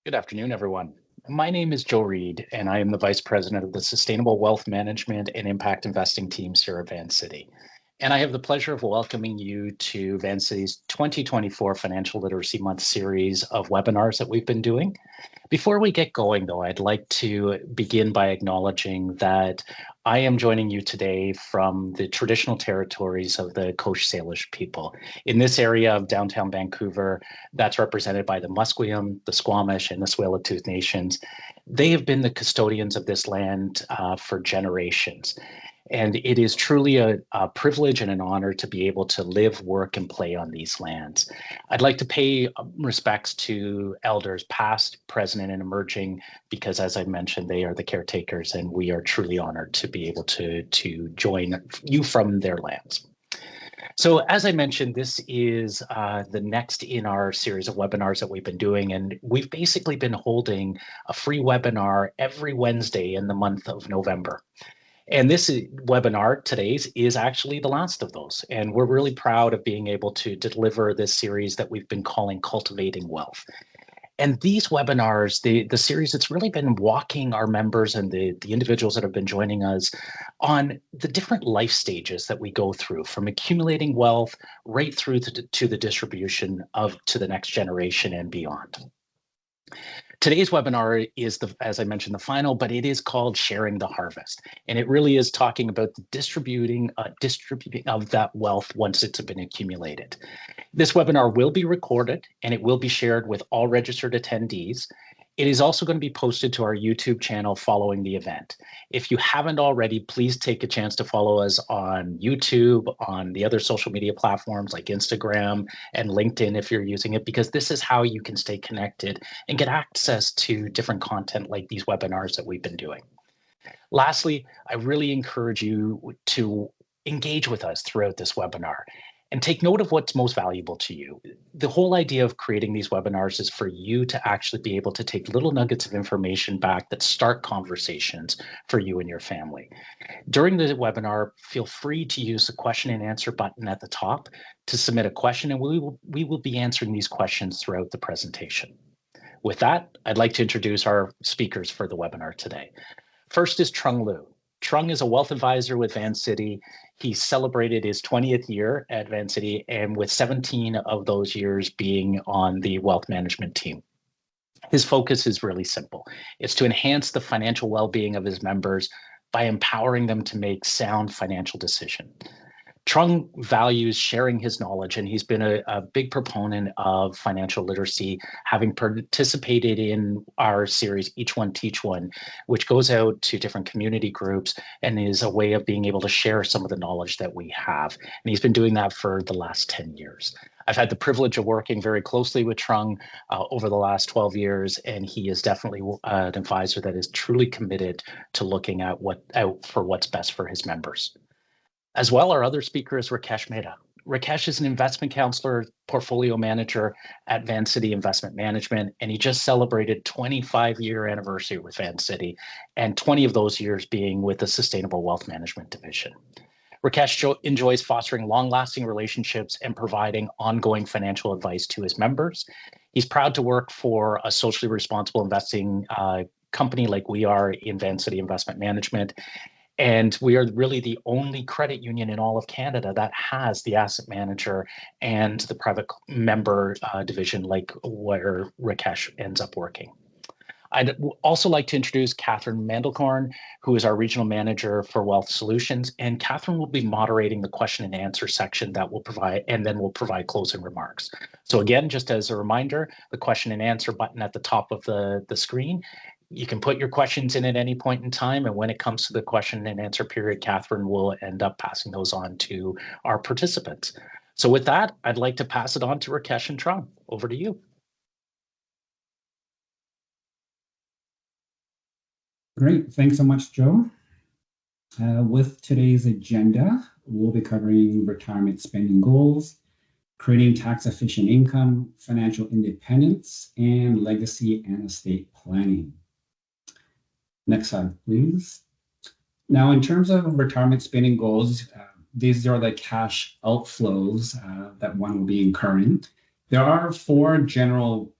Good afternoon, everyone. My name is Joe Reed, and I am the Vice President of the Sustainable Wealth Management and Impact Investing teams here at Vancity. And I have the pleasure of welcoming you to Vancity's 2024 Financial Literacy Month series of webinars that we've been doing. Before we get going, though, I'd like to begin by acknowledging that I am joining you today from the traditional territories of the Coast Salish people. In this area of downtown Vancouver, that's represented by the Musqueam, the Squamish, and the Tsleil-Waututh nations. They have been the custodians of this land for generations. And it is truly a privilege and an honor to be able to live, work, and play on these lands. I'd like to pay respects to elders past, present, and emerging, because as I mentioned, they are the caretakers, and we are truly honored to be able to join you from their lands. So as I mentioned, this is the next in our series of webinars that we've been doing, and we've basically been holding a free webinar every Wednesday in the month of November. And this webinar today's is actually the last of those. And we're really proud of being able to deliver this series that we've been calling Cultivating Wealth. And these webinars, the series, it's really been walking our members and the individuals that have been joining us on the different life stages that we go through, from accumulating wealth right through to the distribution of to the next generation and beyond. Today's webinar is, as I mentioned, the final, but it is called Sharing the Harvest. And it really is talking about the distributing of that wealth once it's been accumulated. This webinar will be recorded and it will be shared with all registered attendees. It is also going to be posted to our YouTube channel following the event. If you haven't already, please take a chance to follow us on YouTube, on the other social media platforms like Instagram and LinkedIn if you're using it, because this is how you can stay connected and get access to different content like these webinars that we've been doing. Lastly, I really encourage you to engage with us throughout this webinar and take note of what's most valuable to you. The whole idea of creating these webinars is for you to actually be able to take little nuggets of information back that start conversations for you and your family. During the webinar, feel free to use the question and answer button at the top to submit a question, and we will be answering these questions throughout the presentation. With that, I'd like to introduce our speakers for the webinar today. First is Trung Liu. Trung is a wealth advisor with Vancity. He celebrated his 20th year at Vancity, and with 17 of those years being on the wealth management team. His focus is really simple. It's to enhance the financial well-being of his members by empowering them to make sound financial decisions. Trung values sharing his knowledge, and he's been a big proponent of financial literacy, having participated in our series, Each One Teach One, which goes out to different community groups and is a way of being able to share some of the knowledge that we have. And he's been doing that for the last 10 years. I've had the privilege of working very closely with Trung over the last 12 years, and he is definitely an advisor that is truly committed to looking at what's best for his members. As well, our other speaker is Rakesh Mehta. Rakesh is an investment counselor, portfolio manager at Vancity Investment Management, and he just celebrated 25-year anniversary with Vancity, and 20 of those years being with the Sustainable Wealth Management Division. Rakesh enjoys fostering long-lasting relationships and providing ongoing financial advice to his members. He's proud to work for a socially responsible investing company like we are in Vancity Investment Management. And we are really the only credit union in all of Canada that has the asset manager and the private member division, like where Rakesh ends up working. I'd also like to introduce Catherine Mandelkorn, who is our regional manager for Wealth Solutions. And Catherine will be moderating the question and answer section that will provide, and then we'll provide closing remarks. So again, just as a reminder, the question and answer button at the top of the screen. You can put your questions in at any point in time, and when it comes to the question and answer period, Catherine will end up passing those on to our participants. So with that, I'd like to pass it on to Rakesh and Trung. Over to you. Great, thanks so much, Joe. With today's agenda, we'll be covering retirement spending goals, creating tax-efficient income, financial independence, and legacy and estate planning. Next slide, please. Now, in terms of retirement spending goals, these are the cash outflows that one will be incurring. There are four general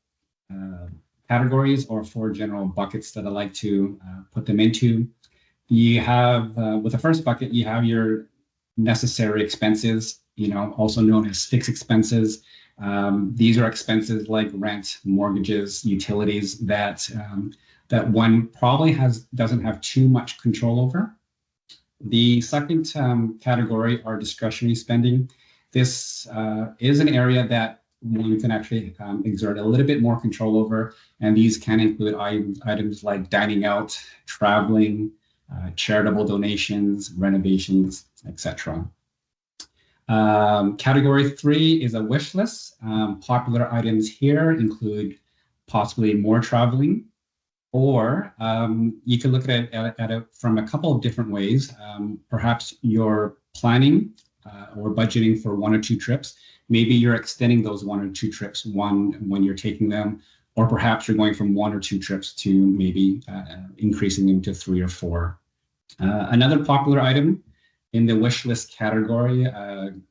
categories or 4 general buckets that I like to put them into. You have, with the first bucket, you have your necessary expenses, also known as fixed expenses. These are expenses like rent, mortgages, utilities that one probably doesn't have too much control over. The second category are discretionary spending. This is an area that one can actually exert a little bit more control over, and these can include items like dining out, traveling, charitable donations, renovations, etc. Category 3 is a wish list. Popular items here include possibly more traveling, or you can look at it from a couple of different ways. Perhaps you're planning or budgeting for 1 or 2 trips. Maybe you're extending those 1 or 2 trips, one when you're taking them, or perhaps you're going from 1 or 2 trips to maybe increasing them to 3 or 4. Another popular item in the wish list category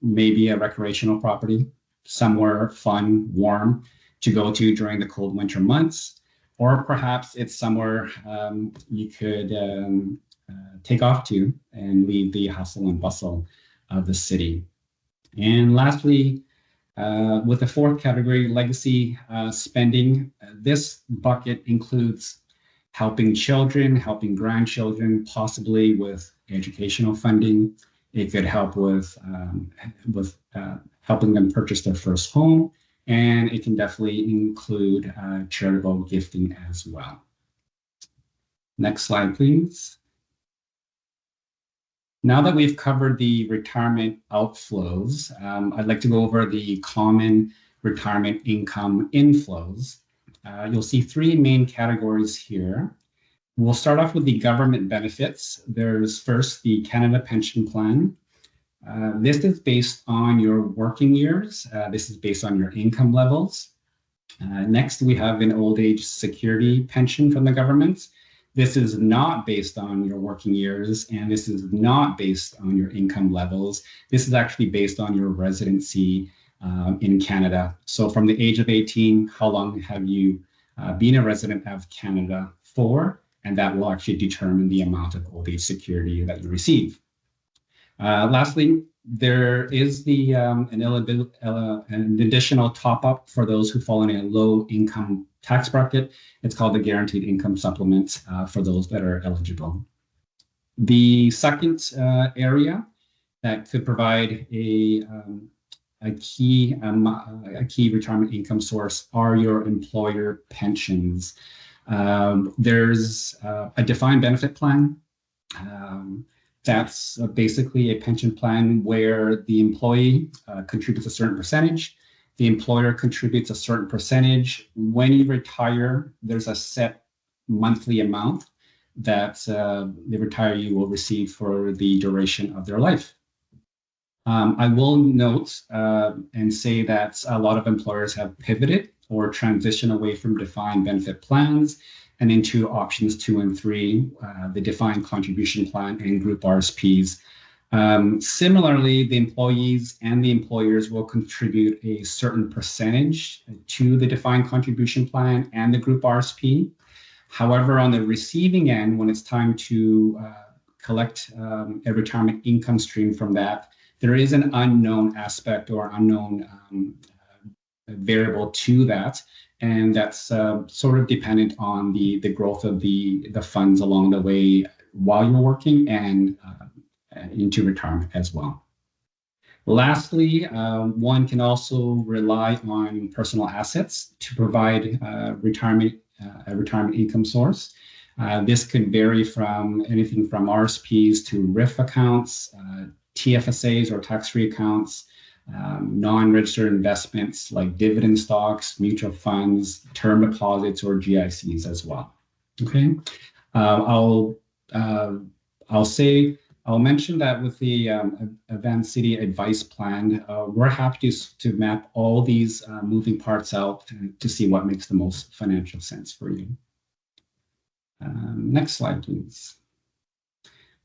may be a recreational property, somewhere fun, warm to go to during the cold winter months. Or perhaps it's somewhere you could take off to and leave the hustle and bustle of the city. And lastly, with the fourth category, legacy spending, this bucket includes helping children, helping grandchildren, possibly with educational funding. It could help with helping them purchase their first home, and it can definitely include charitable gifting as well. Next slide, please. Now that we've covered the retirement outflows, I'd like to go over the common retirement income inflows. You'll see 3 main categories here. We'll start off with the government benefits. There's first the Canada Pension Plan. This is based on your working years. This is based on your income levels. Next, we have an old age security pension from the government. This is not based on your working years, and this is not based on your income levels. This is actually based on your residency in Canada. So from the age of 18, how long have you been a resident of Canada for? And that will actually determine the amount of old age security that you receive. Lastly, there is an additional top-up for those who fall in a low-income tax bracket. It's called the Guaranteed Income Supplement for those that are eligible. The second area that could provide a key retirement income source are your employer pensions. There's a defined benefit plan. That's basically a pension plan where the employee contributes a certain percentage. The employer contributes a certain percentage. When you retire, there's a set monthly amount that the retiree will receive for the duration of their life. I will note and say that a lot of employers have pivoted or transitioned away from defined benefit plans and into options 2 and 3, the defined contribution plan and group RSPs. Similarly, the employees and the employers will contribute a certain percentage to the defined contribution plan and the group RSP. However, on the receiving end, when it's time to collect a retirement income stream from that, there is an unknown aspect or unknown variable to that. And that's sort of dependent on the growth of the funds along the way while you're working and into retirement as well. Lastly, one can also rely on personal assets to provide a retirement income source. This could vary from anything from RSPs to RIF accounts, TFSAs or tax-free accounts, non-registered investments like dividend stocks, mutual funds, term deposits, or GICs as well. Okay, I'll mention that with the Vancity Advice Plan, we're happy to map all these moving parts out to see what makes the most financial sense for you. Next slide, please.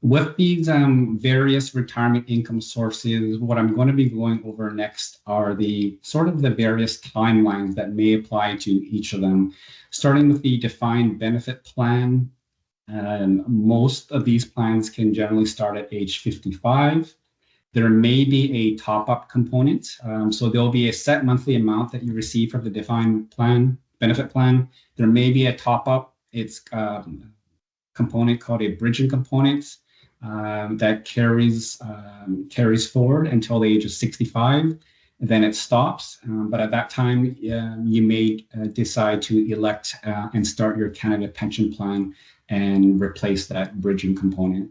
With these various retirement income sources, what I'm going to be going over next are the sort of the various timelines that may apply to each of them, starting with the defined benefit plan. Most of these plans can generally start at age 55. There may be a top-up component. So there'll be a set monthly amount that you receive from the defined benefit plan. There may be a top-up. It's component called a bridging component that carries forward until the age of 65. And then it stops. But at that time, you may decide to elect and start your Canada pension plan and replace that bridging component.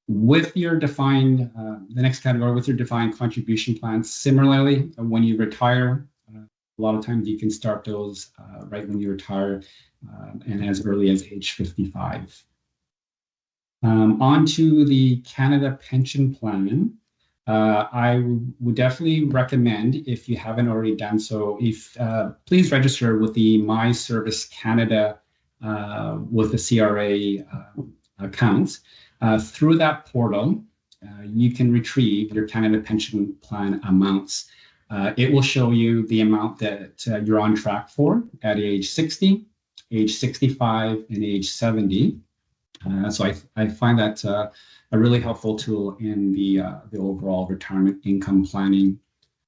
With your defined, the next category, with your defined contribution plans, similarly, when you retire, a lot of times you can start those right when you retire and as early as age 55. On to the Canada pension plan. I would definitely recommend, if you haven't already done so, if please register with the My Service Canada with the CRA accounts. Through that portal, you can retrieve your Canada pension plan amounts. It will show you the amount that you're on track for at age 60, age 65, and age 70. So I find that a really helpful tool in the overall retirement income planning.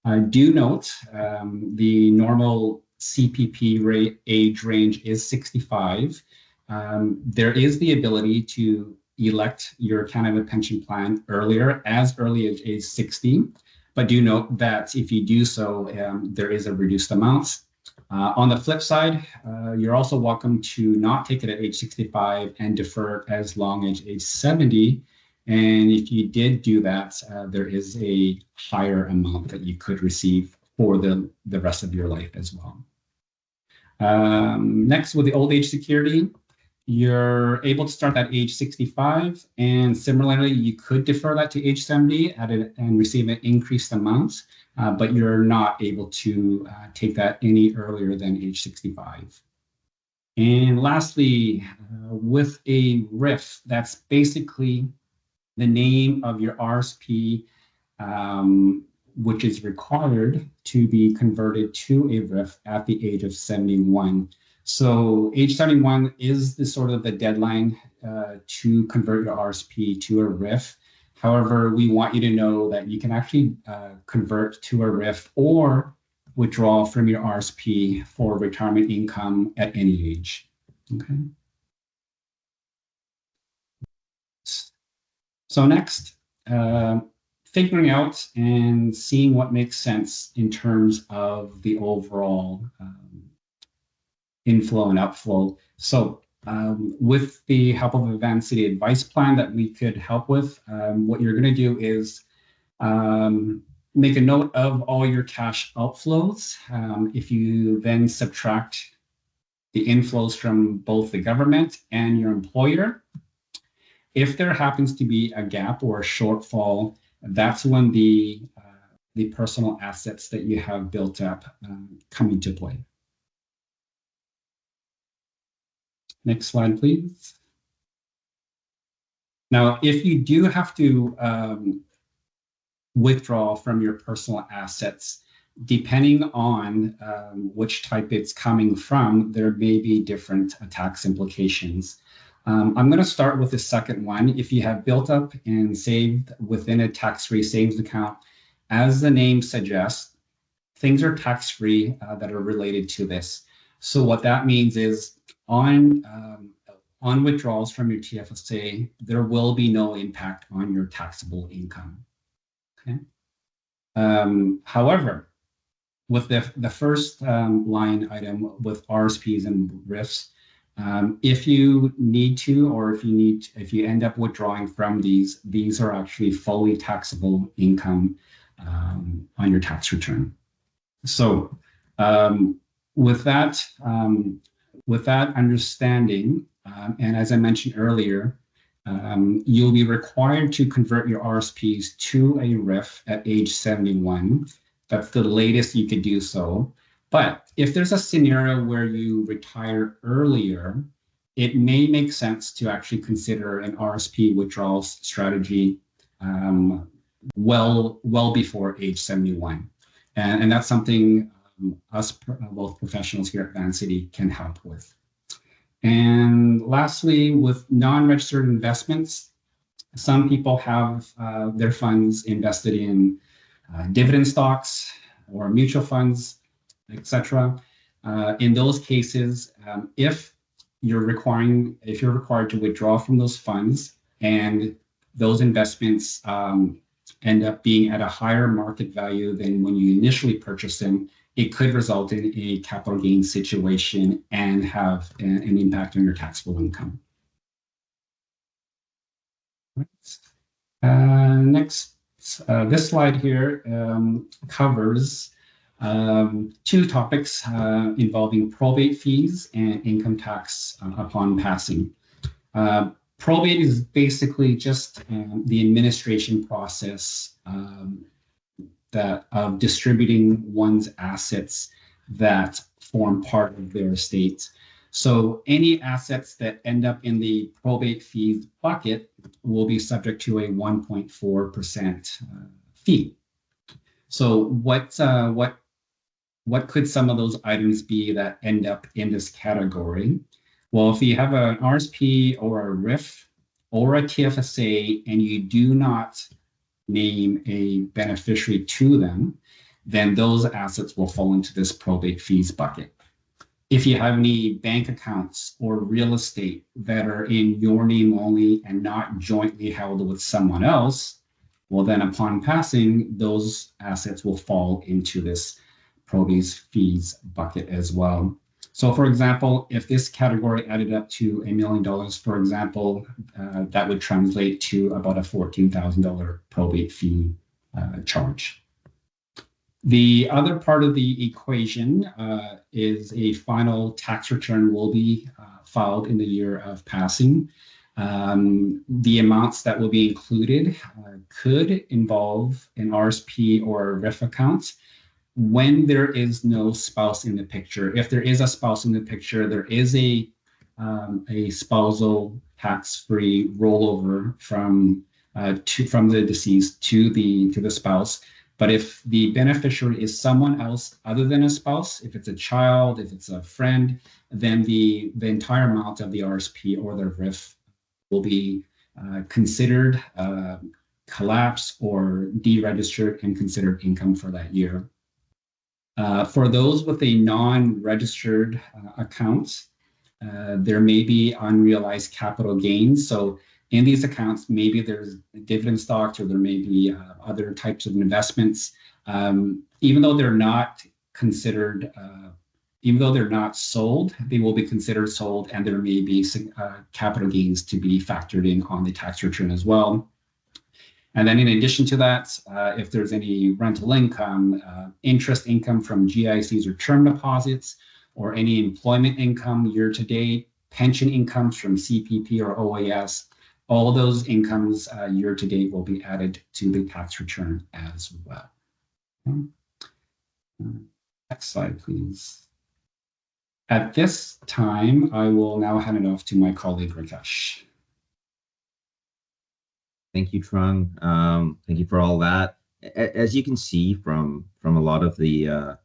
I do note the normal CPP rate age range is 65. There is the ability to elect your Canada pension plan earlier, as early as age 60. But do note that if you do so, there is a reduced amount. On the flip side, you're also welcome to not take it at age 65 and defer it as long as age 70. And if you did do that, there is a higher amount that you could receive for the rest of your life as well. Next, with the old age security, you're able to start at age 65, and similarly, you could defer that to age 70 and receive an increased amount, but you're not able to take that any earlier than age 65. And lastly, with a RIF, that's basically the name of your RSP, which is required to be converted to a RIF at the age of 71. So age 71 is the sort of the deadline to convert your RSP to a RIF. However, we want you to know that you can actually convert to a RIF or withdraw from your RSP for retirement income at any age. Okay. So next, figuring out and seeing what makes sense in terms of the overall inflow and outflow. So with the help of a Vancity advice plan that we could help with, what you're going to do is make a note of all your cash outflows. If you then subtract the inflows from both the government and your employer, if there happens to be a gap or a shortfall, that's when the personal assets that you have built up come into play. Next slide, please. Now, if you do have to withdraw from your personal assets, depending on which type it's coming from, there may be different tax implications. I'm going to start with the second one. If you have built up and saved within a tax-free savings account, as the name suggests, things are tax-free that are related to this. So what that means is on withdrawals from your TFSA, there will be no impact on your taxable income. Okay. However, with the first line item with RSPs and RIFs, if you need to, or if you end up withdrawing from these are actually fully taxable income on your tax return. So with that understanding, and as I mentioned earlier, you'll be required to convert your RSPs to a RIF at age 71. That's the latest you could do so. But if there's a scenario where you retire earlier, it may make sense to actually consider an RSP withdrawal strategy well before age 71. And that's something us both professionals here at Vancity can help with. And lastly, with non-registered investments, some people have their funds invested in dividend stocks or mutual funds, etc. In those cases, if you're required to withdraw from those funds and those investments end up being at a higher market value than when you initially purchased them, it could result in a capital gain situation and have an impact on your taxable income. Next, this slide here covers two topics involving probate fees and income tax upon passing. Probate is basically just the administration process of distributing one's assets that form part of their estate. So any assets that end up in the probate fees bucket will be subject to a 1.4% fee. So what could some of those items be that end up in this category? Well, if you have an RSP or a RIF or a TFSA and you do not name a beneficiary to them, then those assets will fall into this probate fees bucket. If you have any bank accounts or real estate that are in your name only and not jointly held with someone else, well, then upon passing, those assets will fall into this probate fees bucket as well. So for example, if this category added up to $1 million, for example, that would translate to about a $14,000 probate fee charge. The other part of the equation is a final tax return will be filed in the year of passing. The amounts that will be included could involve an RSP or a RIF account. When there is no spouse in the picture, if there is a spouse in the picture, there is a spousal tax-free rollover from the deceased to the spouse. But if the beneficiary is someone else other than a spouse, if it's a child, if it's a friend, then the entire amount of the RSP or the RIF will be considered collapsed or deregistered and considered income for that year. For those with a non-registered account, there may be unrealized capital gains. So in these accounts, maybe there's dividend stocks or there may be other types of investments. Even though they're not considered, even though they're not sold, they will be considered sold, and there may be capital gains to be factored in on the tax return as well. And then in addition to that, if there's any rental income, interest income from GICs or term deposits, or any employment income year to date, pension incomes from CPP or OAS, all those incomes year to date will be added to the tax return as well. Next slide, please. At this time, I will now hand it off to my colleague, Rakesh. Thank you, Trung. Thank you for all that. As you can see from a lot of the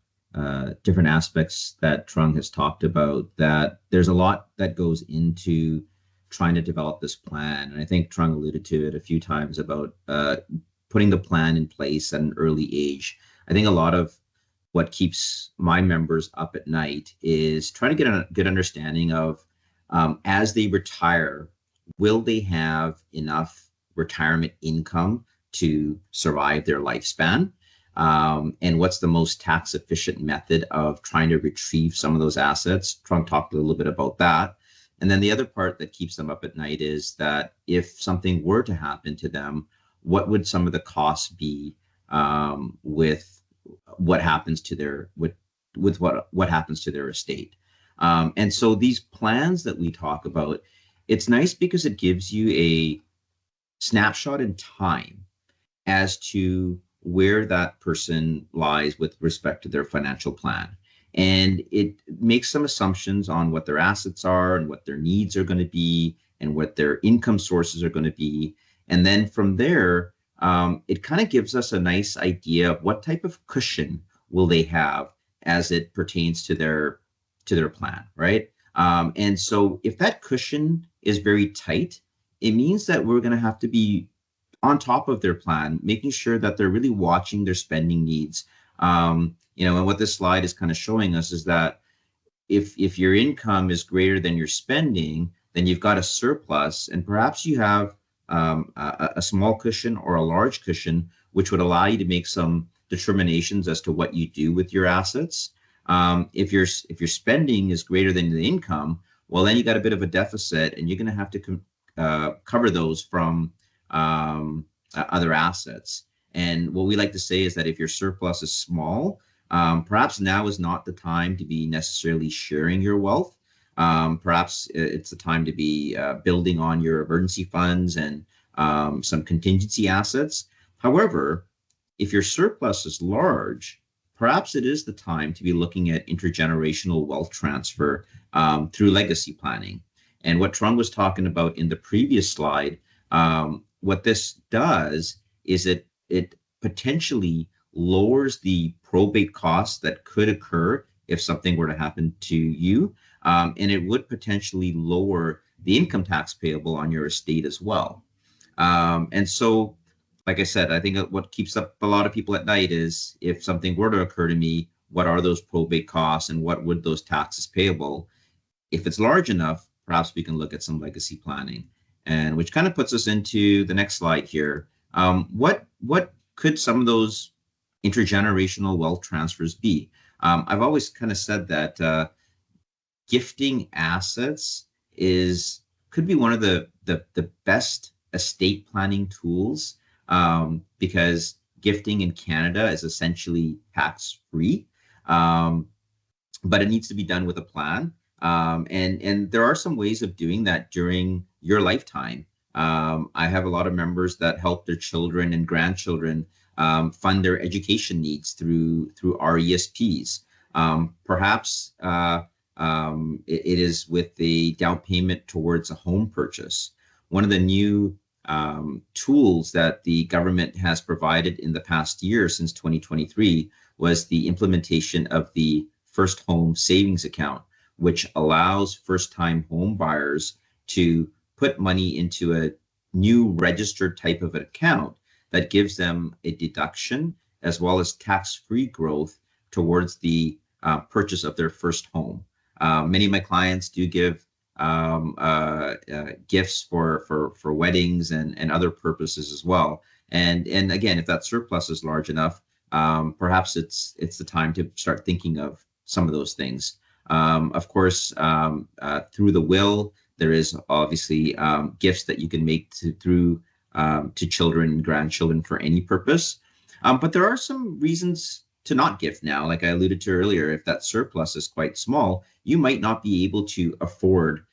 different aspects that Trung has talked about, that there's a lot that goes into trying to develop this plan. And I think Trung alluded to it a few times about putting the plan in place at an early age. I think a lot of what keeps my members up at night is trying to get a good understanding of as they retire, will they have enough retirement income to survive their lifespan? And what's the most tax efficient method of trying to retrieve some of those assets? Trung talked a little bit about that. And then the other part that keeps them up at night is that if something were to happen to them, what would some of the costs be with what happens to their what happens to their estate? And so these plans that we talk about, it's nice because it gives you a snapshot in time as to where that person lies with respect to their financial plan. And it makes some assumptions on what their assets are and what their needs are going to be and what their income sources are going to be. And then from there, it kind of gives us a nice idea of what type of cushion will they have as it pertains to their plan, right? And so if that cushion is very tight, it means that we're going to have to be on top of their plan, making sure that they're really watching their spending needs. And what this slide is kind of showing us is that if your income is greater than your spending, then you've got a surplus, and perhaps you have a small cushion or a large cushion, which would allow you to make some determinations as to what you do with your assets. If your spending is greater than the income, well, then you got a bit of a deficit, and you're going to have to cover those from other assets. And what we like to say is that if your surplus is small, perhaps now is not the time to be necessarily sharing your wealth. Perhaps it's the time to be building on your emergency funds and some contingency assets. However, if your surplus is large, perhaps it is the time to be looking at intergenerational wealth transfer through legacy planning. And what Trung was talking about in the previous slide, what this does is it potentially lowers the probate costs that could occur if something were to happen to you. And it would potentially lower the income tax payable on your estate as well. And so, like I said, I think what keeps up a lot of people at night is if something were to occur to me, what are those probate costs and what would those taxes payable? If it's large enough, perhaps we can look at some legacy planning, and which kind of puts us into the next slide here. What could some of those intergenerational wealth transfers be? I've always kind of said that gifting assets could be one of the best estate planning tools, because gifting in Canada is essentially tax free, but it needs to be done with a plan. And there are some ways of doing that during your lifetime. I have a lot of members that help their children and grandchildren fund their education needs through RESPs. Perhaps it is with the down payment towards a home purchase. One of the new tools that the government has provided in the past year, since 2023, was the implementation of the First Home Savings Account, which allows first-time home buyers to put money into a new registered type of an account that gives them a deduction as well as tax-free growth towards the purchase of their first home. Many of my clients do give gifts for weddings and other purposes as well. And again, if that surplus is large enough, perhaps it's the time to start thinking of some of those things. Of course, through the will, there is obviously gifts that you can make to children and grandchildren for any purpose. But there are some reasons to not gift now. Like I alluded to earlier, if that surplus is quite small, you might not be able to afford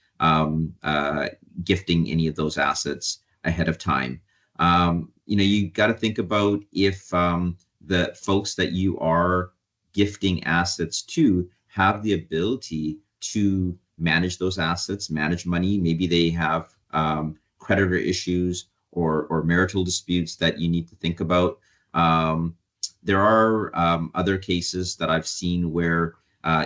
gifting any of those assets ahead of time. You got to think about if the folks that you are gifting assets to have the ability to manage those assets, manage money. Maybe they have creditor issues or marital disputes that you need to think about. There are other cases that I've seen where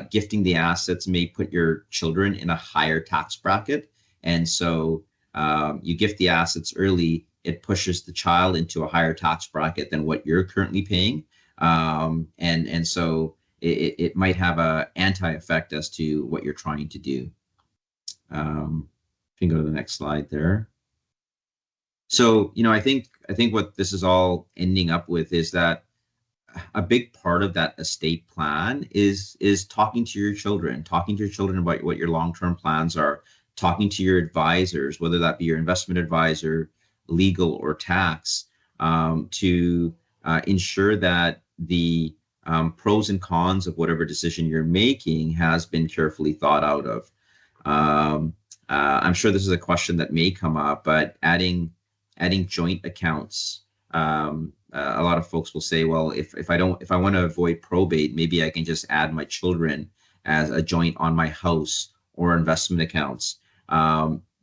gifting the assets may put your children in a higher tax bracket. And so you gift the assets early, it pushes the child into a higher tax bracket than what you're currently paying. And so it might have an anti-effect as to what you're trying to do. You can go to the next slide there. So, I think what this is all ending up with is that a big part of that estate plan is talking to your children about what your long-term plans are, talking to your advisors, whether that be your investment advisor, legal, or tax, to ensure that the pros and cons of whatever decision you're making has been carefully thought out of. I'm sure this is a question that may come up, but adding joint accounts a lot of folks will say, well, if I want to avoid probate, maybe I can just add my children as a joint on my house or investment accounts.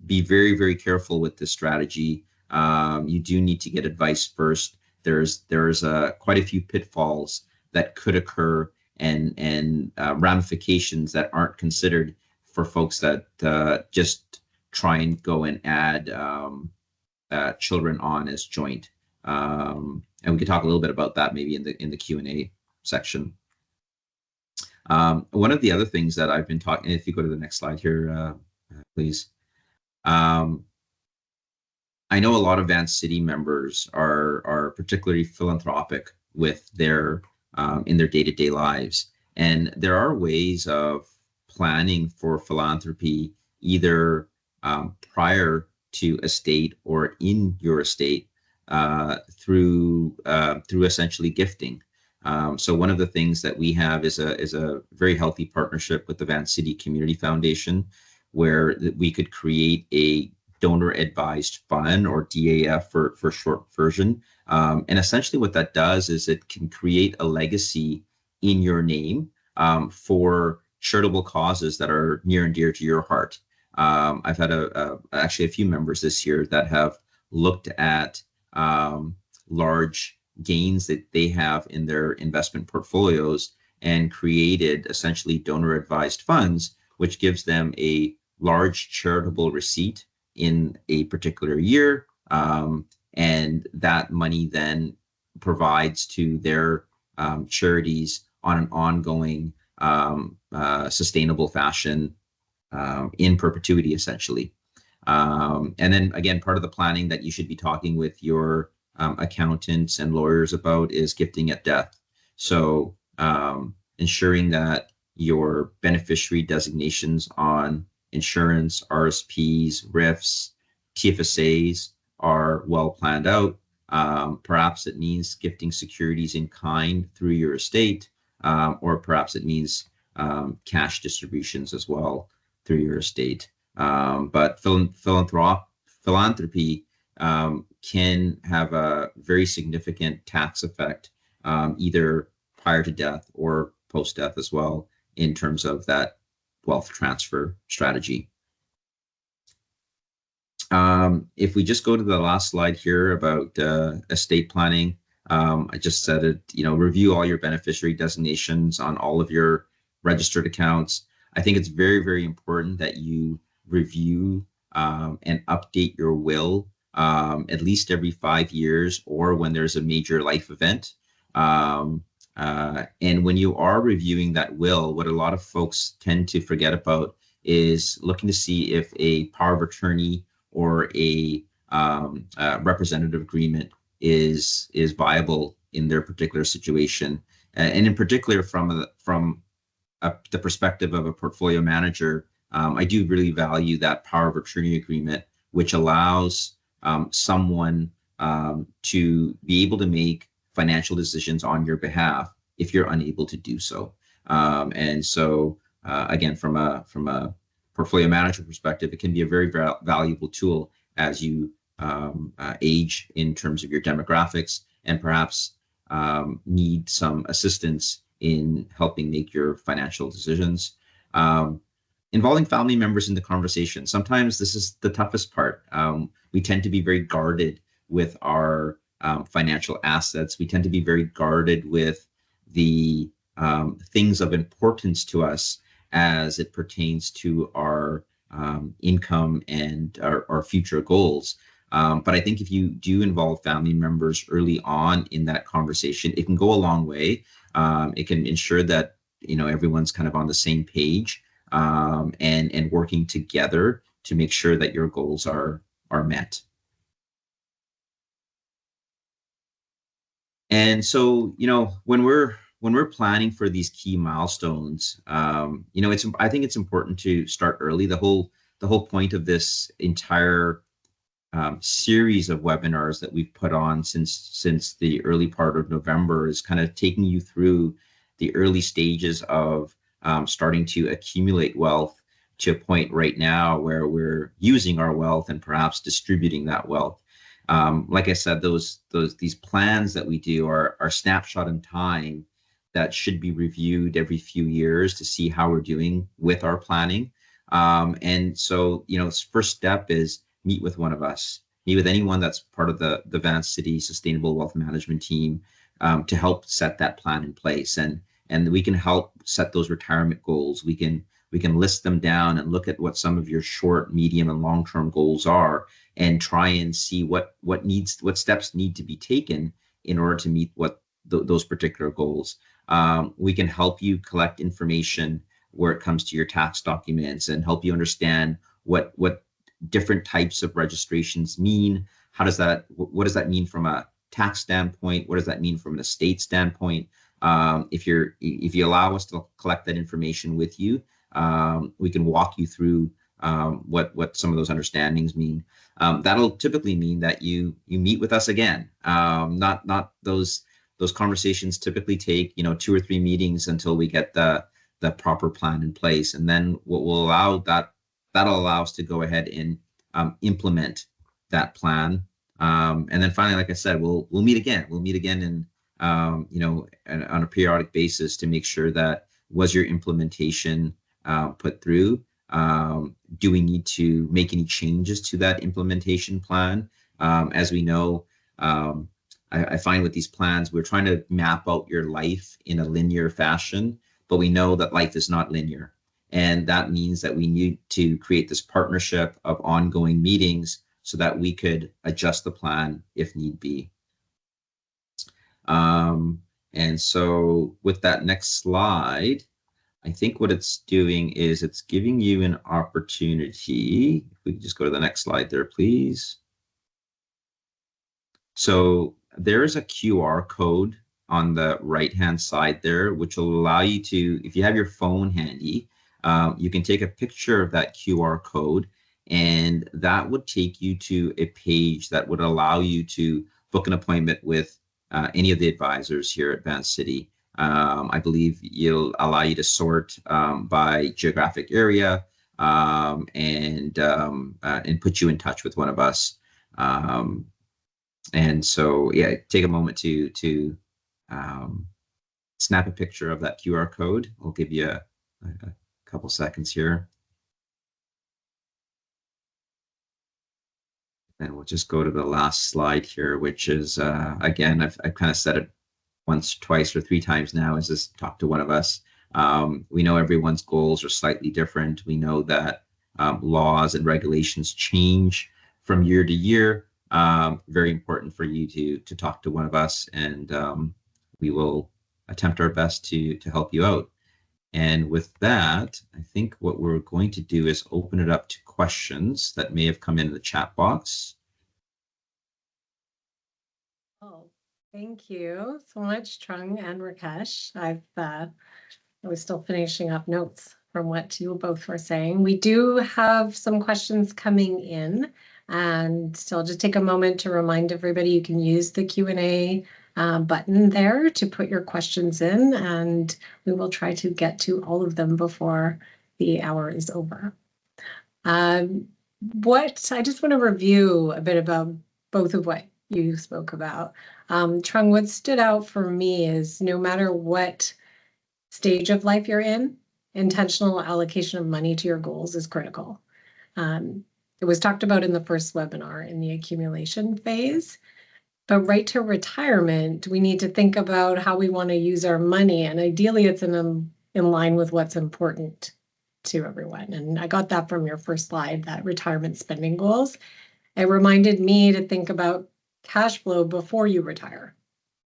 Be very, very careful with this strategy. You do need to get advice first. There's quite a few pitfalls that could occur, and ramifications that aren't considered for folks that just try and go and add children on as joint. And we could talk a little bit about that maybe in the Q&A section. One of the other things that I've been talking, if you go to the next slide here, please. I know a lot of Vancity members are particularly philanthropic with their in their day-to-day lives, and there are ways of planning for philanthropy either prior to estate or in your estate through essentially gifting. So one of the things that we have is a very healthy partnership with the Vancity Community Foundation, where we could create a donor advised fund, or DAF for short version. And essentially what that does is it can create a legacy in your name for charitable causes that are near and dear to your heart. I've had actually a few members this year that have looked at large gains that they have in their investment portfolios and created essentially donor advised funds, which gives them a large charitable receipt in a particular year. And that money then provides to their charities on an ongoing sustainable fashion in perpetuity, essentially. And then again, part of the planning that you should be talking with your accountants and lawyers about is gifting at death. So ensuring that your beneficiary designations on insurance, RSPs, RIFs, TFSAs are well planned out. Perhaps it means gifting securities in kind through your estate, or perhaps it means cash distributions as well through your estate. But philanthropy can have a very significant tax effect, either prior to death or post-death as well, in terms of that wealth transfer strategy. If we just go to the last slide here about estate planning, I just said it, review all your beneficiary designations on all of your registered accounts. I think it's very, very important that you review and update your will at least every 5 years, or when there's a major life event. And when you are reviewing that will, what a lot of folks tend to forget about is looking to see if a power of attorney or a representative agreement is viable in their particular situation. And in particular, from the perspective of a portfolio manager, I do really value that power of attorney agreement, which allows someone to be able to make financial decisions on your behalf if you're unable to do so. And so, again, from a portfolio manager perspective, it can be a very valuable tool as you age in terms of your demographics, and perhaps need some assistance in helping make your financial decisions. Involving family members in the conversation. Sometimes this is the toughest part. We tend to be very guarded with our financial assets. We tend to be very guarded with the things of importance to us as it pertains to our income and our future goals. But I think if you do involve family members early on in that conversation, it can go a long way. It can ensure that everyone's kind of on the same page, and working together to make sure that your goals are met. And so, when we're planning for these key milestones, I think it's important to start early. The whole point of this entire series of webinars that we've put on since the early part of November is kind of taking you through the early stages of starting to accumulate wealth to a point right now where we're using our wealth and perhaps distributing that wealth. Like I said, these plans that we do are snapshot in time that should be reviewed every few years to see how we're doing with our planning. And so, first step is meet with one of us, meet with anyone that's part of the Vance City Sustainable Wealth Management team, to help set that plan in place. And we can help set those retirement goals. We can list them down and look at what some of your short, medium, and long-term goals are, and try and see what steps need to be taken in order to meet those particular goals. We can help you collect information where it comes to your tax documents and help you understand what different types of registrations mean. What does that mean from a tax standpoint? What does that mean from an estate standpoint? If you allow us to collect that information with you, we can walk you through what some of those understandings mean. That'll typically mean that you meet with us again. Not those conversations typically take 2 or 3 meetings until we get the proper plan in place, and then what will that'll allow us to go ahead and implement that plan. And then finally, like I said, we'll meet again. We'll meet again and on a periodic basis to make sure that was your implementation put through. Do we need to make any changes to that implementation plan? As we know, I find with these plans, we're trying to map out your life in a linear fashion, but we know that life is not linear. And that means that we need to create this partnership of ongoing meetings so that we could adjust the plan if need be. And so with that next slide, I think what it's doing is it's giving you an opportunity. If we could just go to the next slide there, please. So there is a QR code on the right-hand side there, which will allow you to, if you have your phone handy, you can take a picture of that QR code, and that would take you to a page that would allow you to book an appointment with any of the advisors here at Vance City. I believe it'll allow you to sort by geographic area, and put you in touch with one of us. And so, yeah, take a moment to snap a picture of that QR code. We'll give you a couple seconds here. And we'll just go to the last slide here, which is, again, I've kind of said it once, twice, or 3 times now, is just talk to one of us. We know everyone's goals are slightly different. We know that laws and regulations change from year to year. Very important for you to talk to one of us, and we will attempt our best to help you out. And with that, I think what we're going to do is open it up to questions that may have come in the chat box. Oh, thank you so much, Trung and Rakesh. I was still finishing up notes from what you both were saying. We do have some questions coming in, and so I'll just take a moment to remind everybody you can use the Q&A button there to put your questions in, and we will try to get to all of them before the hour is over. I just want to review a bit about both of what you spoke about. Trung, what stood out for me is no matter what stage of life you're in, intentional allocation of money to your goals is critical. It was talked about in the first webinar in the accumulation phase, but right to retirement, we need to think about how we want to use our money, and ideally it's in line with what's important to everyone. And I got that from your first slide, that retirement spending goals. It reminded me to think about cash flow before you retire.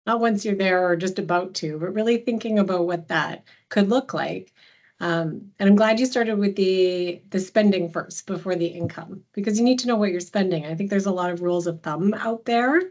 Not once you're there or just about to, but really thinking about what that could look like. And I'm glad you started with the spending first before the income, because you need to know what you're spending. I think there's a lot of rules of thumb out there,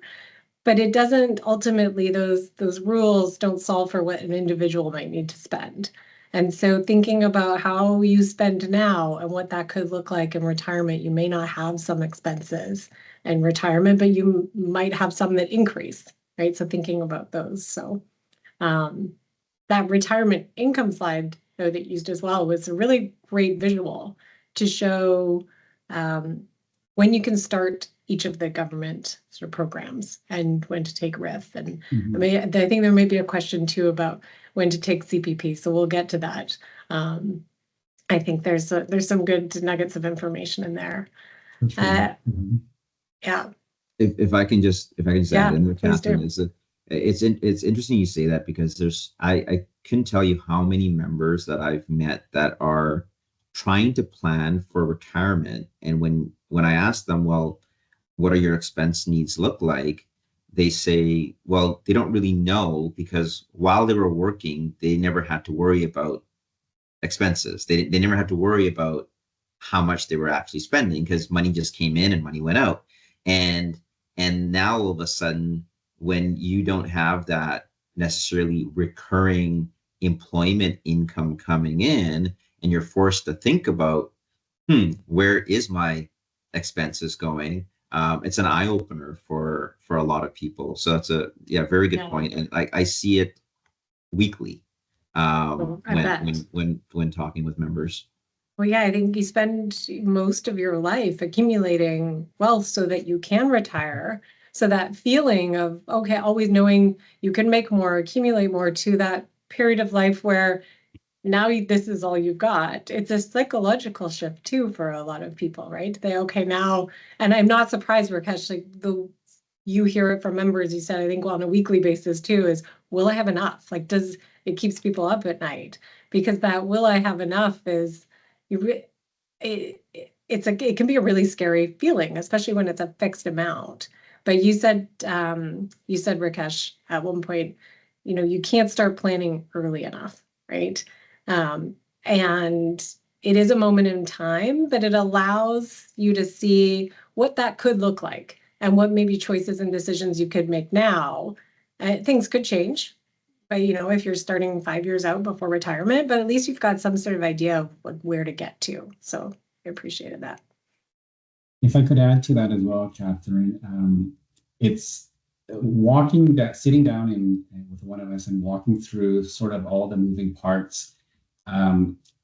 but it doesn't ultimately, those rules don't solve for what an individual might need to spend. And so thinking about how you spend now and what that could look like in retirement, you may not have some expenses in retirement, but you might have some that increase, right? So thinking about those. So that retirement income slide though that used as well was a really great visual to show when you can start each of the government sort of programs and when to take RIF. And I mean, I think there may be a question too about when to take CPP. So we'll get to that. I think there's some good nuggets of information in there. Sure. Yeah. If I can just add in there, please do. Catherine, is that it's interesting you say that, because there's I couldn't tell you how many members that I've met that are trying to plan for retirement, and when I ask them, well, what are your expense needs look like, they say, well, they don't really know, because while they were working, they never had to worry about expenses. They never had to worry about how much they were actually spending, because money just came in and money went out. And now all of a sudden, when you don't have that necessarily recurring employment income coming in, and you're forced to think about, where is my expenses going? It's an eye opener for a lot of people. So that's a very good point. And I see it weekly when talking with members. Well, yeah, I think you spend most of your life accumulating wealth so that you can retire. So that feeling of, okay, always knowing you can make more, accumulate more, to that period of life where now this is all you've got. It's a psychological shift too for a lot of people, right? They, okay, now, and I'm not surprised, Rakesh, like you hear it from members, you said, I think on a weekly basis too, is, will I have enough? Like, it keeps people up at night, because that will I have enough is, it can be a really scary feeling, especially when it's a fixed amount. But you said, Rakesh, at one point, you can't start planning early enough, right? And it is a moment in time, but it allows you to see what that could look like and what maybe choices and decisions you could make now. Things could change, but if you're starting 5 years out before retirement, but at least you've got some sort of idea of where to get to. So I appreciated that. If I could add to that as well, Catherine, it's sitting down and with one of us and walking through sort of all the moving parts.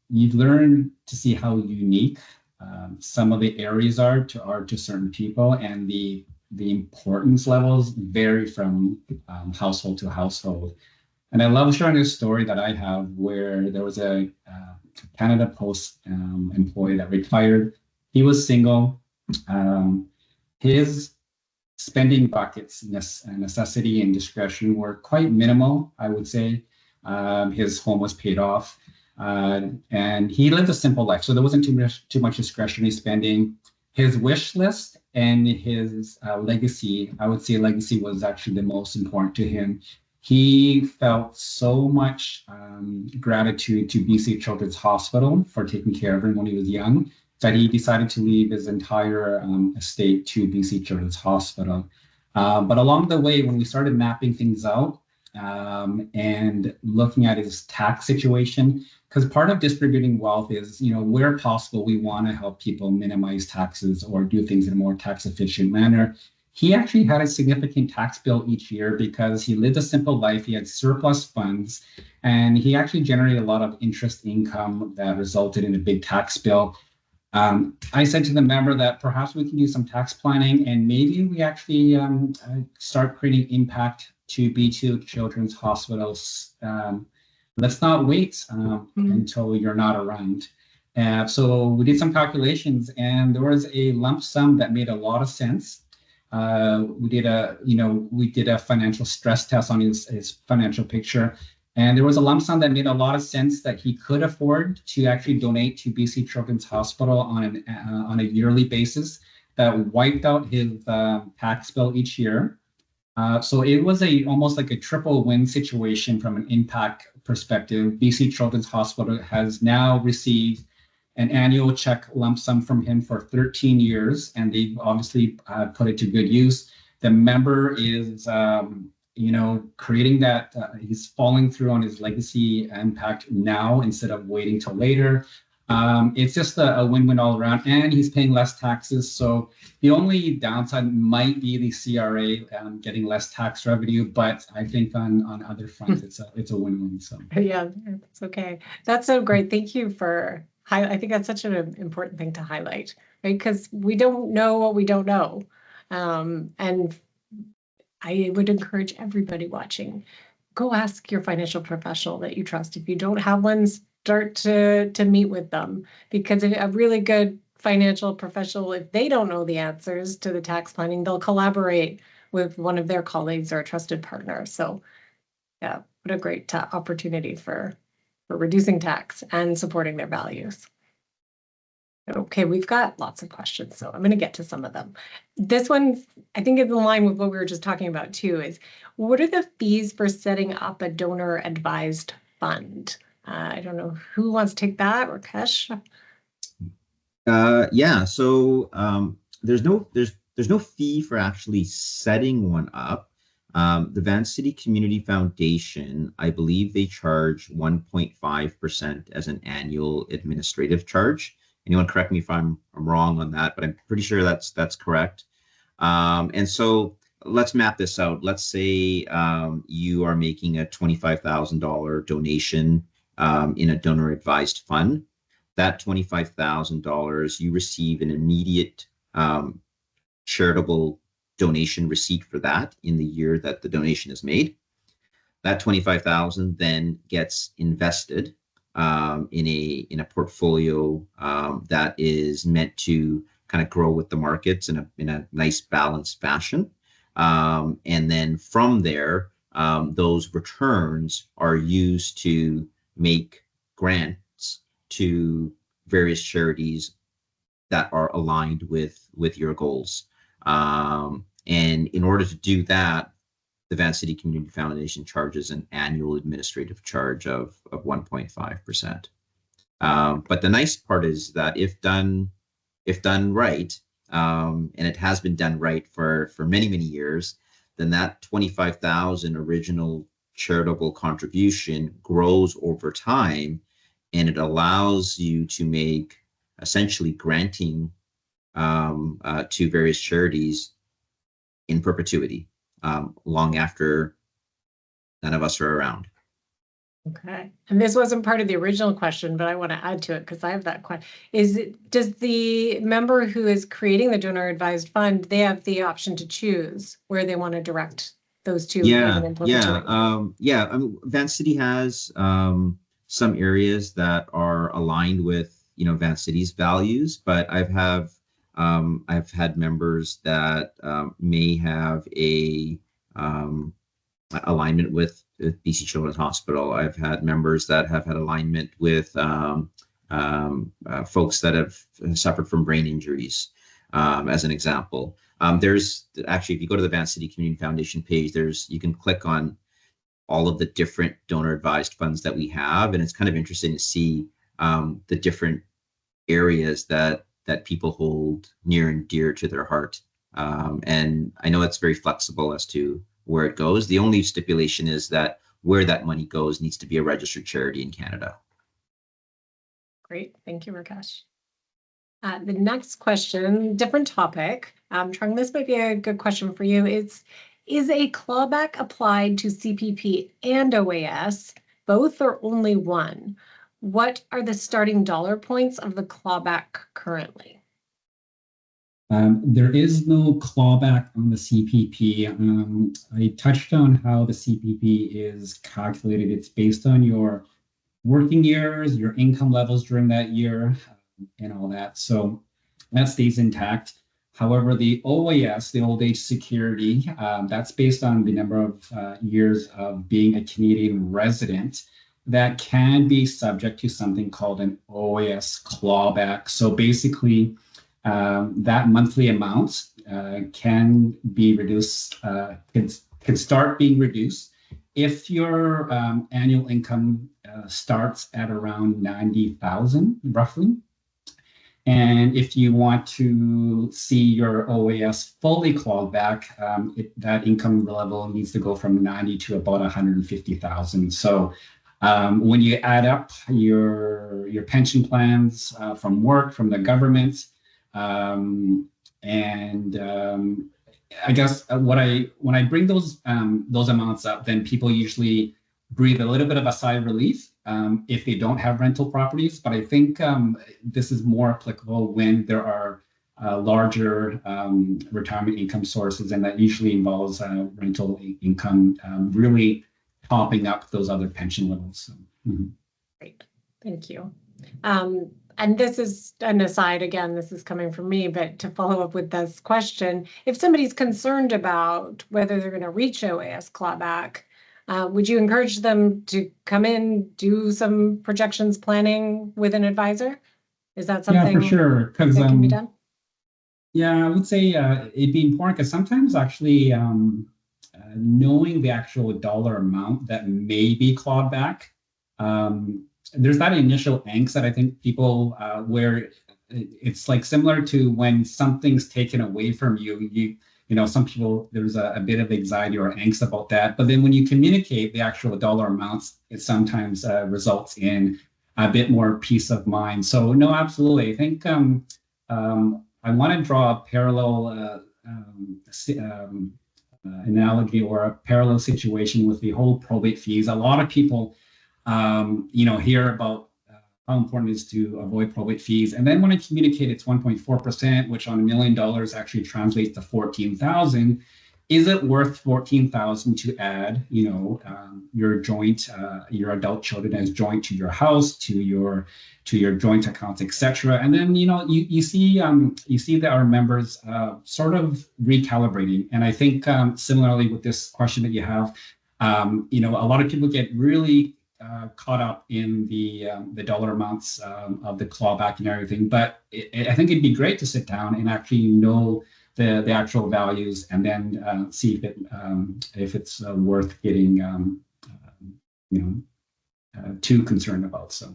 You've learned to see how unique some of the areas are to certain people, and the importance levels vary from household to household. And I love sharing this story that I have, where there was a Canada Post employee that retired. He was single. His spending buckets, necessity and discretion, were quite minimal, I would say. His home was paid off, and he lived a simple life. So there wasn't too much discretionary spending. His wish list and his legacy, I would say legacy was actually the most important to him. He felt so much gratitude to BC Children's Hospital for taking care of him when he was young, that he decided to leave his entire estate to BC Children's Hospital. But along the way, when we started mapping things out and looking at his tax situation, because part of distributing wealth is, where possible, we want to help people minimize taxes or do things in a more tax efficient manner. He actually had a significant tax bill each year because he lived a simple life. He had surplus funds, and he actually generated a lot of interest income that resulted in a big tax bill. I said to the member that perhaps we can do some tax planning, and maybe we actually start creating impact to BC Children's Hospitals. Let's not wait until you're not around. So we did some calculations, and there was a lump sum that made a lot of sense. We did a financial stress test on his financial picture, and there was a lump sum that made a lot of sense that he could afford to actually donate to BC Children's Hospital on a yearly basis. That wiped out his tax bill each year. So it was almost like a triple win situation from an impact perspective. BC Children's Hospital has now received an annual check lump sum from him for 13 years, and they've obviously put it to good use. The member is, creating that, he's following through on his legacy impact now instead of waiting till later. It's just a win-win all around, and he's paying less taxes. So the only downside might be the CRA getting less tax revenue, but I think on other fronts, it's a win-win. So yeah, that's okay. That's so great. Thank you for I think that's such an important thing to highlight, right? Because we don't know what we don't know. And I would encourage everybody watching, go ask your financial professional that you trust. If you don't have one, start to meet with them, because a really good financial professional, if they don't know the answers to the tax planning, they'll collaborate with one of their colleagues or a trusted partner. So yeah, what a great opportunity for reducing tax and supporting their values. Okay, we've got lots of questions, so I'm going to get to some of them. This one, I think, is in line with what we were just talking about too, is what are the fees for setting up a donor advised fund? I don't know who wants to take that, or Kesh? Yeah, so there's no fee for actually setting one up. The Van City Community Foundation, I believe they charge 1.5% as an annual administrative charge. Anyone correct me if I'm wrong on that, but I'm pretty sure that's correct. And so let's map this out. Let's say you are making a $25,000 donation in a donor advised fund. That $25,000, you receive an immediate charitable donation receipt for that in the year that the donation is made. That 25,000 then gets invested in a portfolio that is meant to kind of grow with the markets in a nice balanced fashion. And then from there, those returns are used to make grants to various charities that are aligned with your goals. And in order to do that, the Van City Community Foundation charges an annual administrative charge of 1.5%. But the nice part is that if done right, and it has been done right for many years, then that 25,000 original charitable contribution grows over time, and it allows you to make essentially granting to various charities in perpetuity, long after none of us are around. Okay, and this wasn't part of the original question, but I want to add to it because I have that question. Does the member who is creating the donor advised fund, they have the option to choose where they want to direct those to? Yeah. I mean, Van City has some areas that are aligned with Van City's values, but I've had members that may have a alignment with BC Children's Hospital. I've had members that have had alignment with folks that have suffered from brain injuries, as an example. There's actually, if you go to the Van City Community Foundation page, you can click on all of the different donor advised funds that we have, and it's kind of interesting to see the different areas that people hold near and dear to their heart. And I know it's very flexible as to where it goes. The only stipulation is that where that money goes needs to be a registered charity in Canada. Great, thank you, Rakesh. The next question, different topic. Trung, this might be a good question for you. Is a clawback applied to CPP and OAS, both or only one? What are the starting dollar points of the clawback currently? There is no clawback on the CPP. I touched on how the CPP is calculated. It's based on your working years, your income levels during that year, and all that. So that stays intact. However, the OAS, the old age security, that's based on the number of years of being a Canadian resident that can be subject to something called an OAS clawback. So basically, that monthly amount can be reduced, can start being reduced if your annual income starts at around 90,000 roughly. And if you want to see your OAS fully clawed back, that income level needs to go from 90 to about 150,000. So when you add up your pension plans from work, from the government, I guess when I bring those amounts up, then people usually breathe a little bit of a sigh of relief if they don't have rental properties. But I think this is more applicable when there are larger retirement income sources, and that usually involves rental income really topping up those other pension levels. So, Great, thank you. And this is an aside, again, this is coming from me, but to follow up with this question, if somebody's concerned about whether they're going to reach OAS clawback, would you encourage them to come in, do some projections planning with an advisor? Is that something for sure, because that can be done? Yeah, I would say it'd be important because sometimes actually knowing the actual dollar amount that may be clawed back, there's that initial angst that I think people where it's like similar to when something's taken away from you, you know, some people, there's a bit of anxiety or angst about that. But then when you communicate the actual dollar amounts, it sometimes results in a bit more peace of mind. So no, absolutely. I think I want to draw a parallel analogy or a parallel situation with the whole probate fees. A lot of people, hear about how important it is to avoid probate fees. And then when I communicate it's 1.4%, which on $1 million actually translates to 14,000, is it worth 14,000 to add, your joint, your adult children as joint to your house, to your joint accounts, etc. And then you see that our members sort of recalibrating. And I think similarly with this question that you have, a lot of people get really caught up in the dollar amounts of the clawback and everything. But I think it'd be great to sit down and actually know the actual values, and then see if it's worth getting too concerned about. So.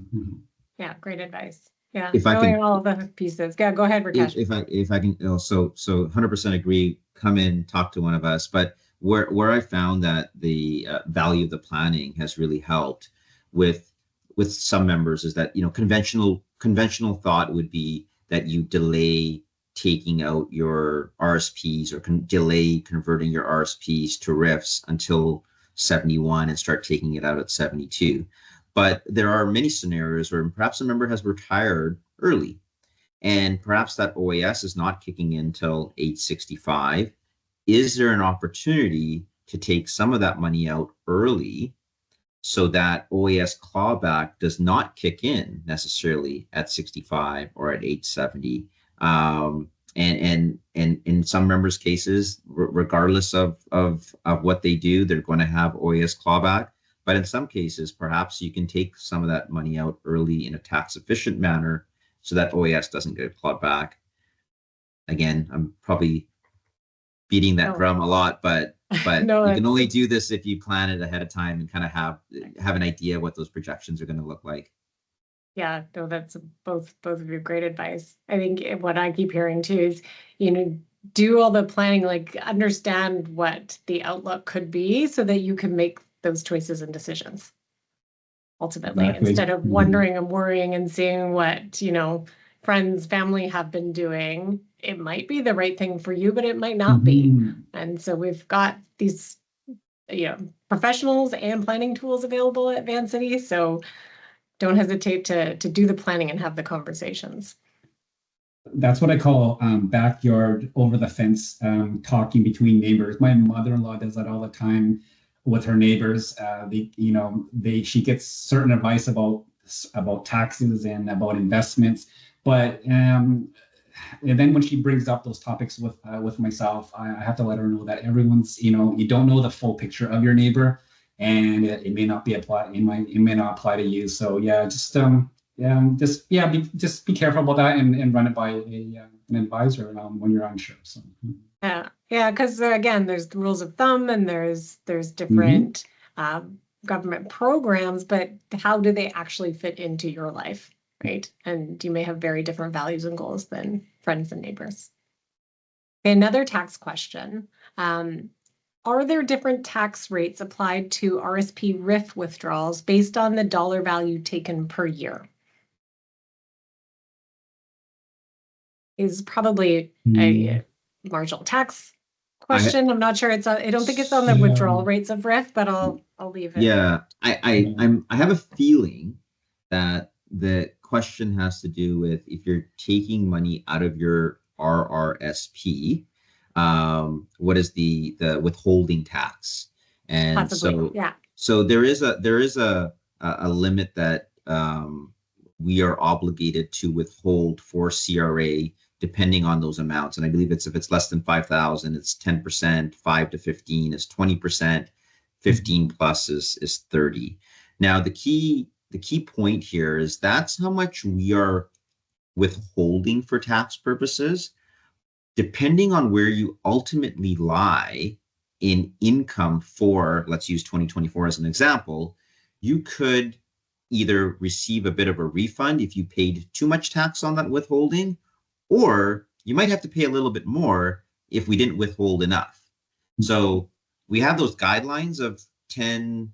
Yeah, great advice. Yeah, If I knowing can- all the pieces. Yeah, go ahead, Rakesh. If I can also, so 100% agree, come in, talk to one of us. But where I found that the value of the planning has really helped with some members is that, conventional thought would be that you delay taking out your RSPs or delay converting your RSPs to RIFs until 71 and start taking it out at 72. But there are many scenarios where perhaps a member has retired early, and perhaps that OAS is not kicking in till age 65. Is there an opportunity to take some of that money out early so that OAS clawback does not kick in necessarily at 65 or at age 70? And in some members' cases, regardless of what they do, they're going to have OAS clawback. But in some cases, perhaps you can take some of that money out early in a tax efficient manner so that OAS doesn't get clawed back. Again, I'm probably beating that drum a lot, but No, you can only do this if you plan it ahead of time and kind of have an idea what those projections are going to look like. Yeah, no, that's both of you great advice. I think what I keep hearing too is, do all the planning, like understand what the outlook could be so that you can make those choices and decisions ultimately, instead of wondering and worrying and seeing what, friends, family have been doing. It might be the right thing for you, but it might not be. And so we've got these, professionals and planning tools available at Vancity. So don't hesitate to do the planning and have the conversations. That's what I call backyard over the fence talking between neighbors. My mother-in-law does that all the time with her neighbors. She gets certain advice about taxes and about investments, but and then when she brings up those topics with myself, I have to let her know that everyone's, you don't know the full picture of your neighbor, and it may not be applied. It may not apply to you. So yeah, just be careful about that and run it by an advisor when you're unsure. So. Yeah, because again, there's the rules of thumb and there's different government programs, but how do they actually fit into your life, right? And you may have very different values and goals than friends and neighbors. Okay, another tax question. Are there different tax rates applied to RSP RIF withdrawals based on the dollar value taken per year? Is probably a marginal tax question. I'm not sure I don't think it's on the withdrawal rates of RIF, but I'll leave it. Yeah, I have a feeling that the question has to do with if you're taking money out of your RRSP, what is the withholding tax. And Possibly, yeah. so there is a limit that we are obligated to withhold for CRA depending on those amounts. And I believe if it's less than 5,000, it's 10%, 5 to 15 is 20%, 15 plus is 30. Now the key point here is that's how much we are withholding for tax purposes. Depending on where you ultimately lie in income for, let's use 2024 as an example, you could either receive a bit of a refund if you paid too much tax on that withholding, or you might have to pay a little bit more if we didn't withhold enough. So we have those guidelines of 10,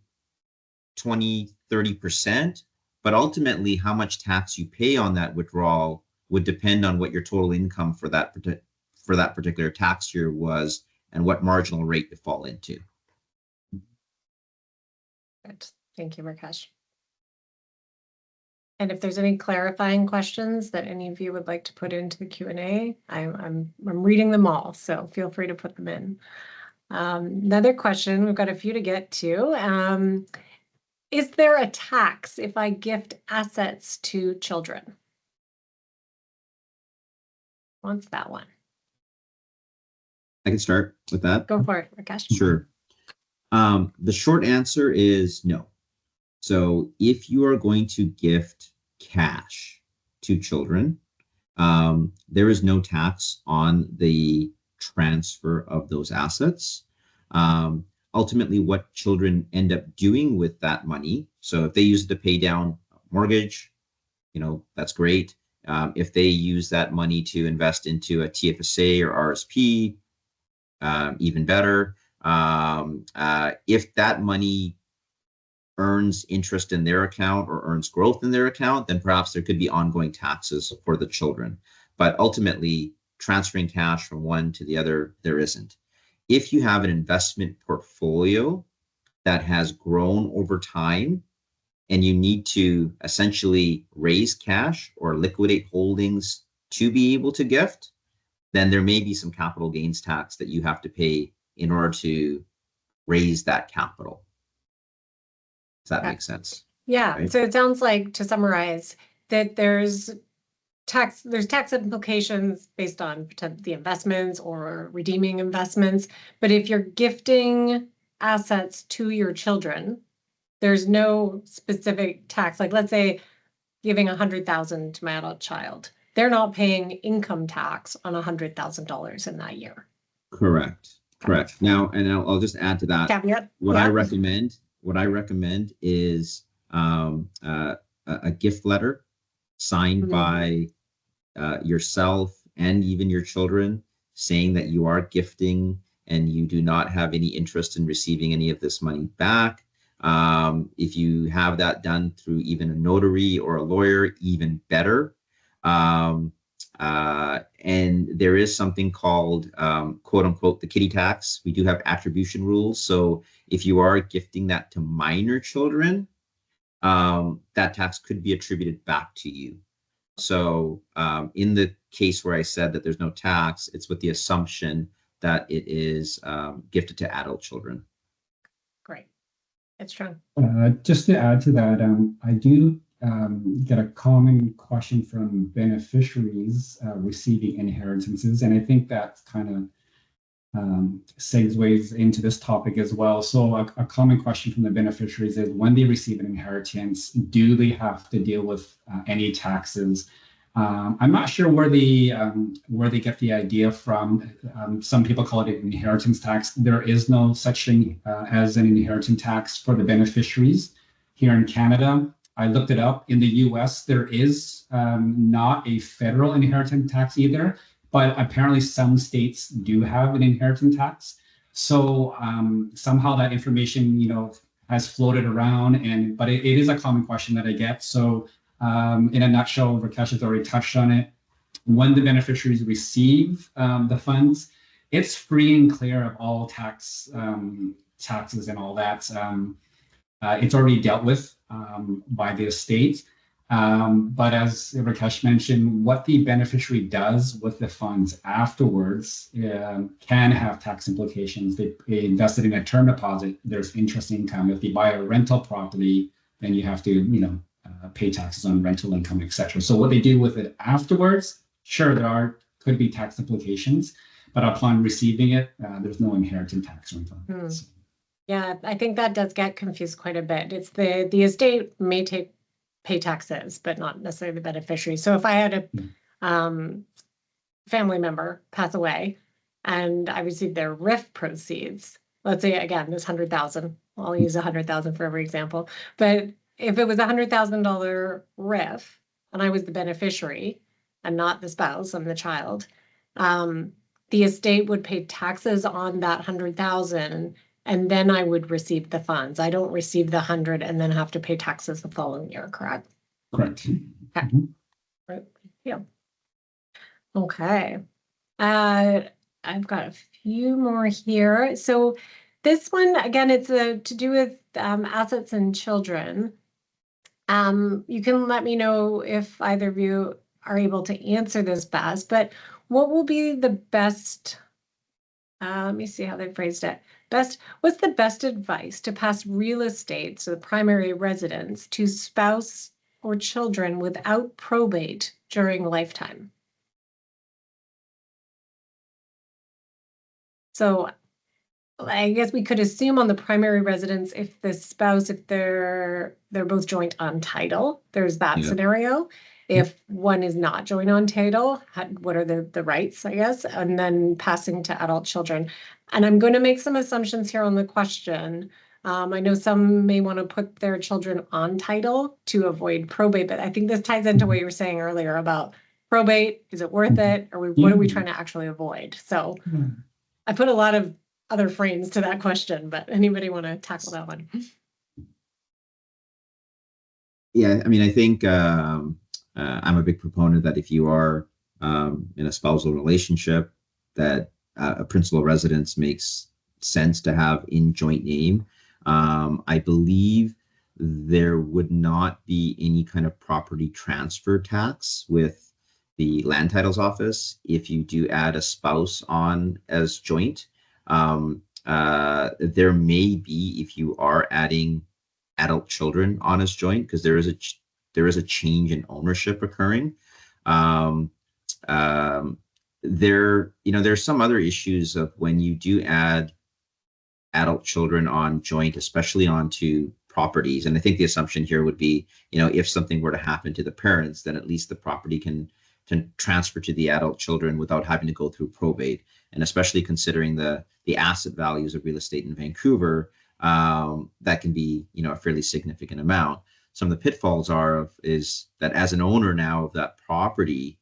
20, 30%, but ultimately how much tax you pay on that withdrawal would depend on what your total income for that particular tax year was and what marginal rate to fall into. Good. Thank you, Rakesh. And if there's any clarifying questions that any of you would like to put into the Q&A, I'm reading them all, so feel free to put them in. Another question, we've got a few to get to. Is there a tax if I gift assets to children? What's that one? I can start with that. Go for it, Rakesh. Sure. The short answer is no. So if you are going to gift cash to children, there is no tax on the transfer of those assets. Ultimately, what children end up doing with that money, so if they use it to pay down mortgage, that's great. If they use that money to invest into a TFSA or RSP, even better. If that money earns interest in their account or earns growth in their account, then perhaps there could be ongoing taxes for the children. But ultimately, transferring cash from one to the other, there isn't. If you have an investment portfolio that has grown over time and you need to essentially raise cash or liquidate holdings to be able to gift, then there may be some capital gains tax that you have to pay in order to raise that capital. Does that make sense? Yeah. Right? So it sounds like, to summarize, that there's tax implications based on the investments or redeeming investments. But if you're gifting assets to your children, there's no specific tax. Like, let's say giving $100,000 to my adult child, they're not paying income tax on $100,000 in that year. Correct. Now, and I'll just add to that. Caveat. I recommend is a gift letter signed by yourself and even your children, saying that you are gifting and you do not have any interest in receiving any of this money back. If you have that done through even a notary or a lawyer, even better. And there is something called, quote unquote, the kitty tax. We do have attribution rules. So if you are gifting that to minor children, that tax could be attributed back to you. So in the case where I said that there's no tax, it's with the assumption that it is gifted to adult children. Great. It's true. Just to add to that, I do get a common question from beneficiaries receiving inheritances, and I think that kind of segues into this topic as well. So a common question from the beneficiaries is, when they receive an inheritance, do they have to deal with any taxes? I'm not sure where they get the idea from. Some people call it an inheritance tax. There is no such thing as an inheritance tax for the beneficiaries here in Canada. I looked it up. In the US, there is not a federal inheritance tax either, but apparently some states do have an inheritance tax. So somehow that information, has floated around, but it is a common question that I get. So in a nutshell, Rakesh has already touched on it. When the beneficiaries receive the funds, it's free and clear of all taxes and all that. It's already dealt with by the estate. But as Rakesh mentioned, what the beneficiary does with the funds afterwards can have tax implications. They invested in a term deposit, there's interest income. If they buy a rental property, then you have to, pay taxes on rental income, etc. So what they do with it afterwards, sure, could be tax implications, but upon receiving it, there's no inheritance tax or anything. So, yeah, I think that does get confused quite a bit. It's the estate may pay taxes, but not necessarily the beneficiary. So if I had a family member pass away and I received their RIF proceeds, let's say again, this 100,000, I'll use 100,000 for every example, but if it was $100,000 RIF and I was the beneficiary and not the spouse, I'm the child, the estate would pay taxes on that 100,000 and then I would receive the funds. I don't receive the 100 and then have to pay taxes the following year, correct? Correct. Okay. Right. Yeah. Okay. I've got a few more here. So this one, again, it's to do with assets and children. You can let me know if either of you are able to answer this best, but what will be the best, let me see how they phrased it. What's the best advice to pass real estate, so the primary residence, to spouse or children without probate during lifetime? So I guess we could assume on the primary residence, if the spouse, if they're both joint on title, there's that scenario. If one is not joint on title, what are the rights, I guess, and then passing to adult children. And I'm going to make some assumptions here on the question. I know some may want to put their children on title to avoid probate, but I think this ties into what you were saying earlier about probate. Is it worth it? Or what are we trying to actually avoid? So I put a lot of other frames to that question, but anybody want to tackle that one? Yeah, I mean, I think I'm a big proponent that if you are in a spousal relationship, that a principal residence makes sense to have in joint name. I believe there would not be any kind of property transfer tax with the land titles office if you do add a spouse on as joint. There may be if you are adding adult children on as joint, because there is a change in ownership occurring. There's some other issues of when you do add adult children on joint, especially onto properties. And I think the assumption here would be, if something were to happen to the parents, then at least the property can transfer to the adult children without having to go through probate. And especially considering the asset values of real estate in Vancouver, that can be, a fairly significant amount. Some of the pitfalls is that as an owner now of that property,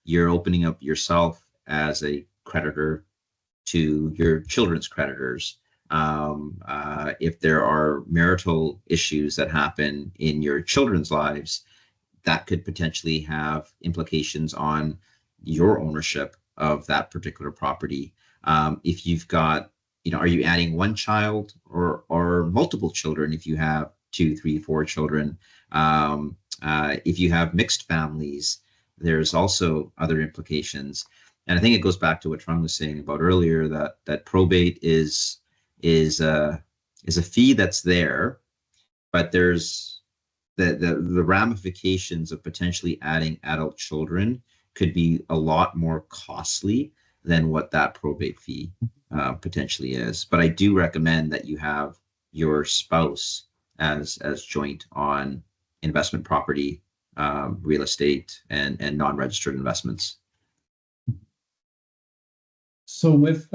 you're opening up yourself as a creditor to your children's creditors. If there are marital issues that happen in your children's lives, that could potentially have implications on your ownership of that particular property. If you've got, are you adding one child or multiple children? If you have 2, 3, 4 children, if you have mixed families, there's also other implications. And I think it goes back to what Trung was saying about earlier, that probate is a fee that's there, but there's the ramifications of potentially adding adult children could be a lot more costly than what that probate fee potentially is. But I do recommend that you have your spouse as joint on investment property, real estate, and non-registered investments. So with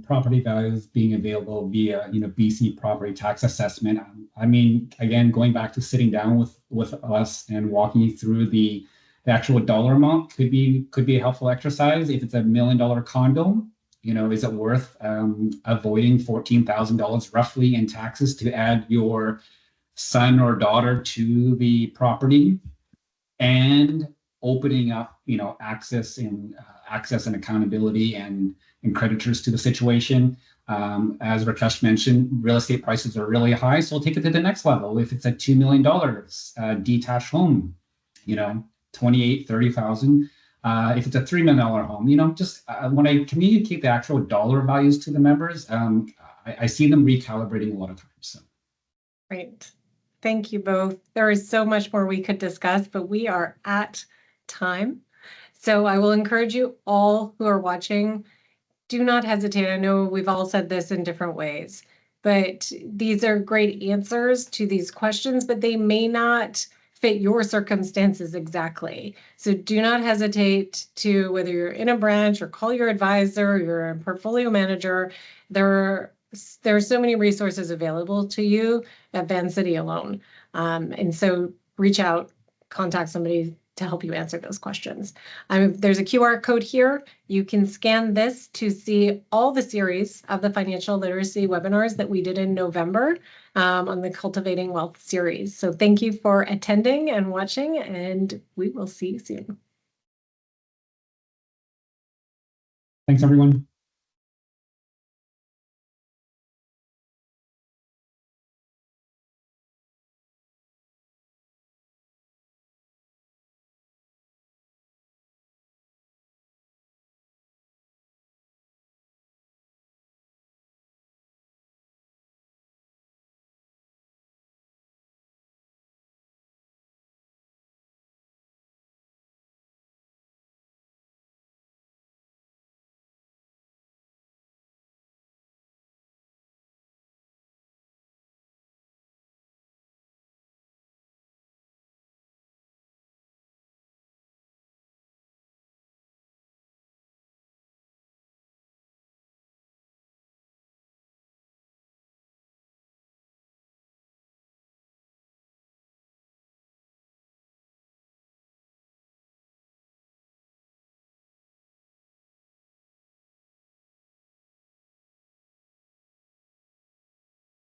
property values being available via BC property tax assessment, I mean, again, going back to sitting down with us and walking you through the actual dollar amount could be a helpful exercise. If it's $1 million condo, is it worth avoiding $14,000 roughly in taxes to add your son or daughter to the property? And opening up, access and accountability and creditors to the situation. As Rakesh mentioned, real estate prices are really high, so we'll take it to the next level. If it's a $2 million detached home, 28, 30,000. If it's a $3 million home, just when I communicate the actual dollar values to the members, I see them recalibrating a lot of times. So. Great. Thank you both. There is so much more we could discuss, but we are at time. So I will encourage you all who are watching, do not hesitate. I know we've all said this in different ways, but these are great answers to these questions, but they may not fit your circumstances exactly. So do not hesitate to, whether you're in a branch or call your advisor, or you're a portfolio manager, there are so many resources available to you at Vancity alone. And so reach out, contact somebody to help you answer those questions. There's a QR code here. You can scan this to see all the series of the financial literacy webinars that we did in November on the Cultivating Wealth series. So thank you for attending and watching, and we will see you soon. Thanks, everyone.